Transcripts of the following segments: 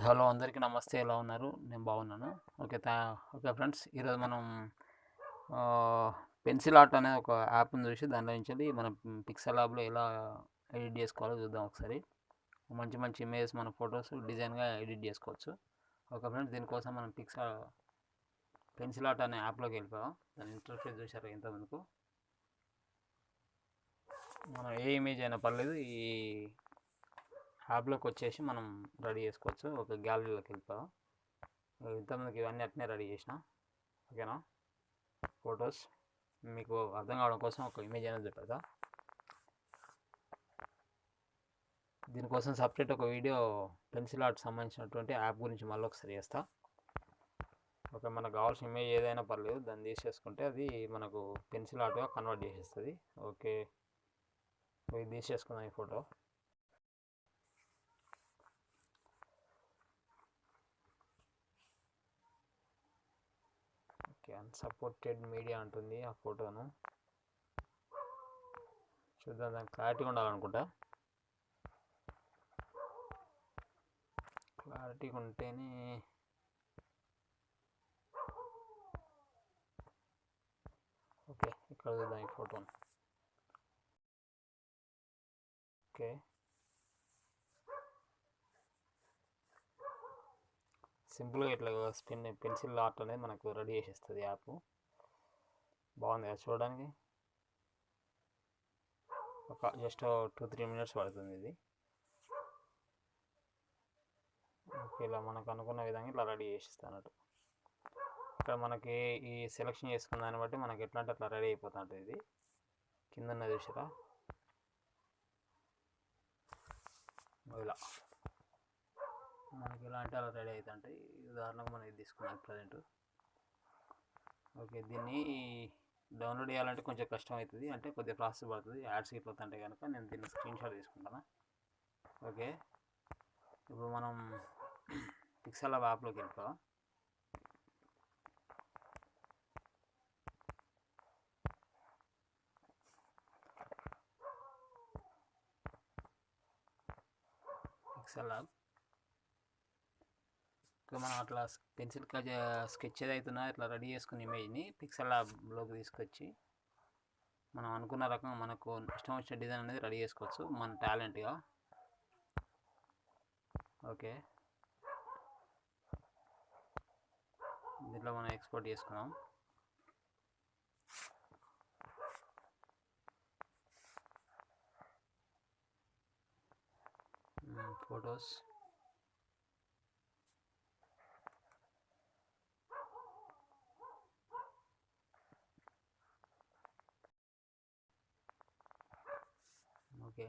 Hello అందరికీ నమస్తే. ఎలా ఉన్నారు? నేను బాగున్నాను. ఓకే ఫ్రెండ్స్, ఈరోజు మనం పెన్సిల్ ఆర్ట్ అనే ఒక యాప్ని చూసి దానిలో నుంచి మనం పిక్సెల్ ల్యాబ్లో ఎలా ఎడిట్ చేసుకోవాలో చూద్దాం ఒకసారి. మంచి మంచి ఇమేజెస్, మన ఫొటోస్ డిజైన్గా ఎడిట్ చేసుకోవచ్చు. ఓకే ఫ్రెండ్స్, దీనికోసం మనం పెన్సిల్ ఆర్ట్ అనే యాప్లోకి వెళ్ళిపోయాం. దాని ఇంటర్ఫేస్ చూసారు ఇంతమందికు. మనం ఏ ఇమేజ్ అయినా పర్లేదు, ఈ యాప్లోకి వచ్చేసి మనం రెడీ చేసుకోవచ్చు. ఒక గ్యాలరీలోకి వెళ్ళిపోయాం. ఇంతమందికి ఇవన్నీ అట్నే రెడీ చేసిన. ఓకేనా? ఫొటోస్ మీకు అర్థం కావడం కోసం ఒక ఇమేజ్ అనేది చూపెడతా. దీనికోసం సపరేట్ ఒక వీడియో పెన్సిల్ ఆర్ట్ సంబంధించినటువంటి యాప్ గురించి మళ్ళీ ఒకసారి చేస్తా. ఓకే, మనకు కావాల్సిన ఇమేజ్ ఏదైనా పర్లేదు, దాన్ని తీసేసుకుంటే అది మనకు పెన్సిల్ ఆర్ట్గా కన్వర్ట్ చేసేస్తుంది. ఓకే, ఇది తీసేసుకుందాం ఈ ఫోటో. ఓకే, అన్సపోర్టెడ్ మీడియా అంటుంది ఆ ఫోటోను. చూద్దాం, దానికి క్లారిటీ ఉండాలనుకుంటా. క్లారిటీ ఉంటేనే ఓకే. ఇక్కడ చూద్దాం ఈ ఫోటోను. ఓకే, సింపుల్గా ఇట్లా పెన్సిల్ ఆర్ట్ అనేది మనకు రెడీ చేసేస్తుంది యాప్. బాగుంది కదా చూడడానికి. ఒక జస్ట్ 2-3 మినిట్స్ పడుతుంది ఇది. ఓకే, ఇలా మనకు అనుకున్న విధంగా ఇట్లా రెడీ చేసిస్తా అన్నట్టు. ఇక్కడ మనకి ఈ సెలెక్షన్ చేసుకున్న దాన్ని బట్టి మనకి ఎట్లా అంటే అట్లా రెడీ అయిపోతుంటుంది. ఇది కింద చూసారా, ఇలా మనకి ఎలా అంటే అలా రెడీ అవుతుంటాయి. ఉదాహరణకు మనం ఇది తీసుకున్నాం ప్రజెంట్. ఓకే, దీన్ని డౌన్లోడ్ చేయాలంటే కొంచెం కష్టం అవుతుంది, అంటే కొద్దిగా ప్రాసెస్ పడుతుంది. యాడ్స్ ఇట్లా వస్తుంటే కనుక నేను దీన్ని స్క్రీన్ షాట్ తీసుకుంటాను. ఓకే, ఇప్పుడు మనం పిక్సెల్ యాప్లోకి వెళ్ళిపోయాం. పిక్సెల్ యాప్ మనం అట్లా పెన్సిల్ స్కెచ్ ఏదైతున్నా ఇట్లా రెడీ చేసుకున్న ఇమేజ్ని పిక్సెల్ ల్యాబ్లోకి తీసుకొచ్చి మనం అనుకున్న రకంగా మనకు ఇష్టం వచ్చిన డిజైన్ అనేది రెడీ చేసుకోవచ్చు మన టాలెంట్గా. ఓకే, దీంట్లో మనం ఎక్స్పోర్ట్ చేసుకున్నాం. ఫొటోస్, ఓకే,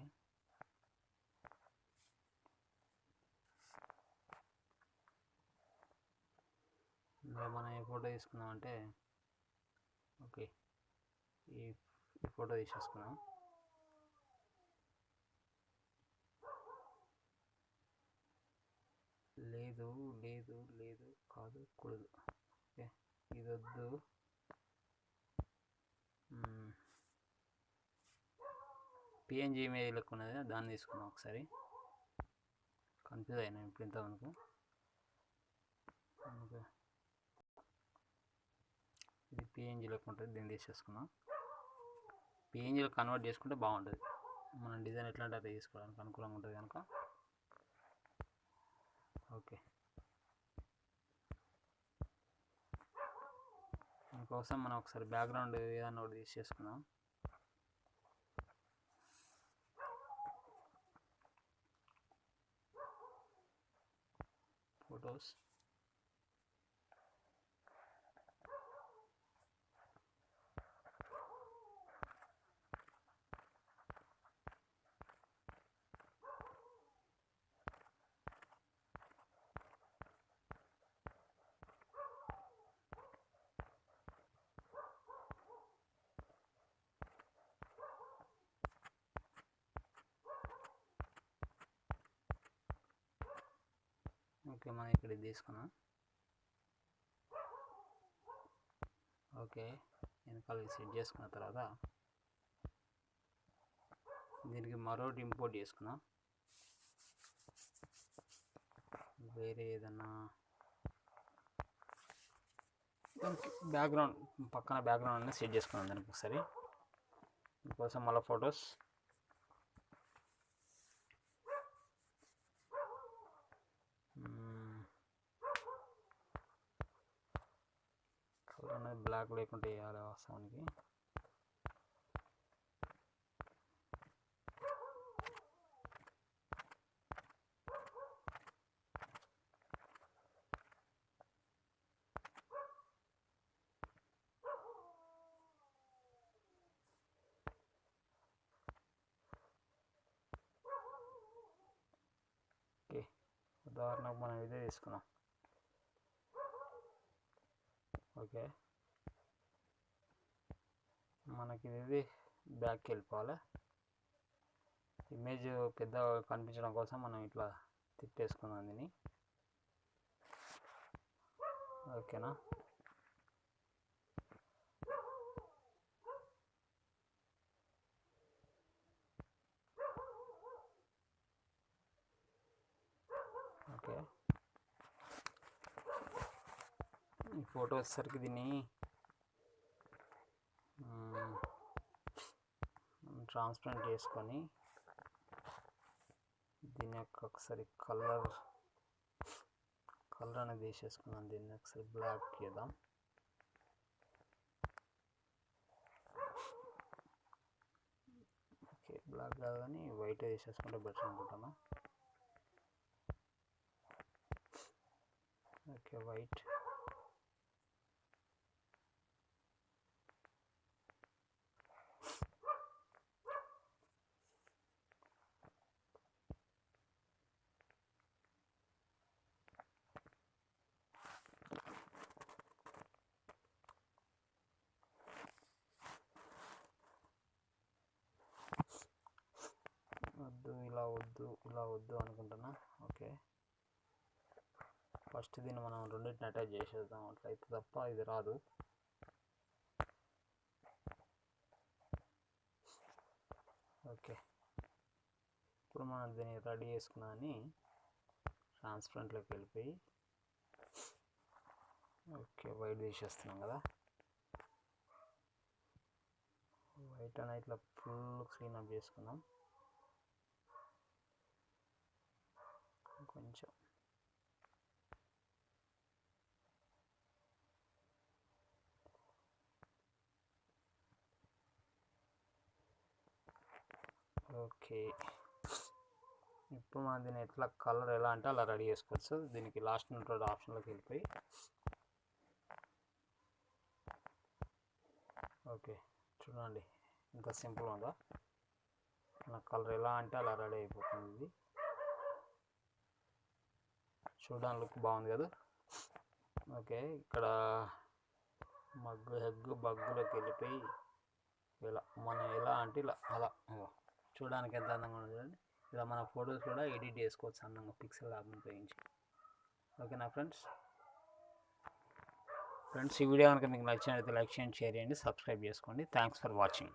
మనం ఏ ఫోటో తీసుకున్నాం అంటే ఓకే, ఈ ఫోటో తీసేసుకున్నాం. లేదు లేదు లేదు కాదు కూడదు. ఓకే, ఇది వద్దు. పిఎన్జీ ఇమేజ్ లెక్క ఉన్నది, దాన్ని తీసుకున్నాం. ఒకసారి కన్ఫ్యూజ్ అయినా ఇప్పుడు ఇంతవరకు. ఓకే, ఇది పిఎన్జీ లెక్క ఉంటుంది, దీన్ని తీసేసుకున్నాం. పిఎన్జీలో కన్వర్ట్ చేసుకుంటే బాగుంటుంది, మన డిజైన్ ఎట్లా అంటే అది తీసుకోవడానికి అనుకూలంగా ఉంటుంది కనుక. ఓకే, దీనికోసం మనం ఒకసారి బ్యాక్గ్రౌండ్ ఏదన్నా ఒకటి తీసేసుకుందాం. ఫొటోస్, ఓకే, మనం ఇక్కడ ఇది తీసుకున్నాం. ఓకే, వెనకాల సెట్ చేసుకున్న తర్వాత దీనికి మరొకటి ఇంపోర్ట్ చేసుకున్నాం. వేరే ఏదన్నా బ్యాక్గ్రౌండ్ పక్కన బ్యాక్గ్రౌండ్ అనేది సెట్ చేసుకున్నాను దానికి ఒకసారి. దీనికోసం మళ్ళీ ఫొటోస్ కలర్ అనేది బ్లాక్ లేకుంటే వేయాలి వాస్తవానికి. ఓకే, ఉదాహరణకు మనం ఇదే తీసుకున్నాం. ఓకే, మనకి ఇది బ్యాక్కి వెళ్ళిపోవాలి. ఇమేజ్ పెద్ద కనిపించడం కోసం మనం ఇట్లా తిప్పేసుకున్నాం దీన్ని. ఓకేనా, ఓకే. ఈ ఫోటో వచ్చేసరికి దీన్ని ట్రాన్స్పరెంట్ చేసుకొని దీని యొక్క ఒకసారి కలర్ అనేది వేసేసుకున్నాం. దీన్ని ఒకసారి బ్లాక్ చేద్దాం. ఓకే, బ్లాక్ కాదు కానీ వైట్ వేసేసుకుంటే బెటర్ అనుకుంటున్నా. Okay, white. ఇలా వద్దు అనుకుంటున్నా. ఓకే, ఫస్ట్ దీన్ని మనం రెండింటిని అటాచ్ చేసేద్దాం, అట్లయితే తప్ప ఇది రాదు. ఓకే, ఇప్పుడు మనం దీన్ని రెడీ చేసుకున్నాని ట్రాన్స్పరెంట్లోకి వెళ్ళిపోయి ఓకే వైట్ తీసేస్తున్నాం కదా. వైట్ అనేది ఇట్లా ఫుల్ క్లీన్ అప్ చేసుకున్నాం. కొంచెం ఓకే, ఇప్పుడు మనం దీన్ని ఎట్లా కలర్ ఎలా అంటే అలా రెడీ చేసుకోవచ్చు. దీనికి లాస్ట్ ఉన్నటువంటి ఆప్షన్లోకి వెళ్ళిపోయి ఓకే చూడండి ఇంత సింపుల్ ఉందా. మన కలర్ ఎలా అంటే అలా రెడీ అయిపోతుంది. ఇది చూడడానికి లుక్ బాగుంది కదా. ఓకే, ఇక్కడ బగ్గులోకి వెళ్ళిపోయి ఇలా మనం ఎలా అంటే ఇలా అలా చూడడానికి ఎంత అందంగా ఉంది చూడండి. ఇలా మన ఫొటోస్ కూడా ఎడిట్ చేసుకోవచ్చు అందంగా పిక్సెల్ యాప్ని ఉపయోగించి. ఓకేనా ఫ్రెండ్స్, ఈ వీడియో కనుక మీకు నచ్చినట్లయితే లైక్ చేయండి, షేర్ చేయండి, సబ్స్క్రైబ్ చేసుకోండి. Thanks for watching.